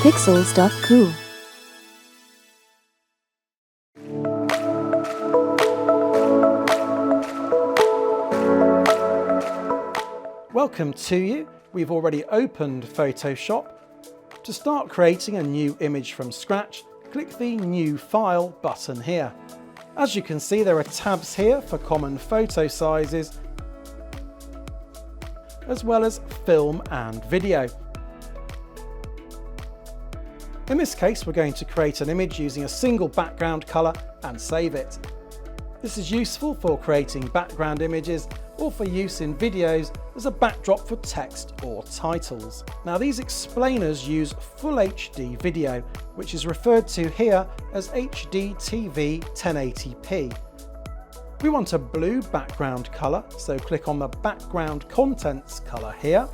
Pixels.cool. Welcome to you. We've already opened Photoshop. To start creating a new image from scratch, click the New File button here. As you can see, there are tabs here for common photo sizes, as well as film and video. In this case, we're going to create an image using a single background colour and save it. This is useful for creating background images or for use in videos as a backdrop for text or titles. Now, these explainers use Full HD video, which is referred to here as HDTV 1080p. We want a blue background colour, so click on the Background Contents colour here.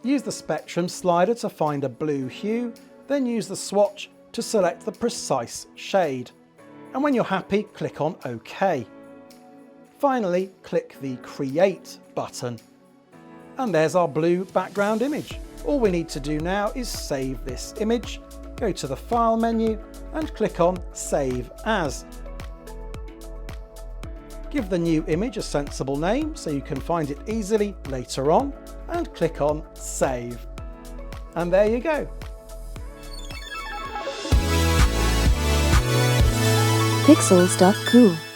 Use the spectrum slider to find a blue hue, then use the swatch to select the precise shade. And when you're happy, click on OK. Finally, click the Create button. And there's our blue background image. All we need to do now is save this image, go to the File menu and click on Save As. Give the new image a sensible name so you can find it easily later on, and click on Save. And there you go. Pixels.cool.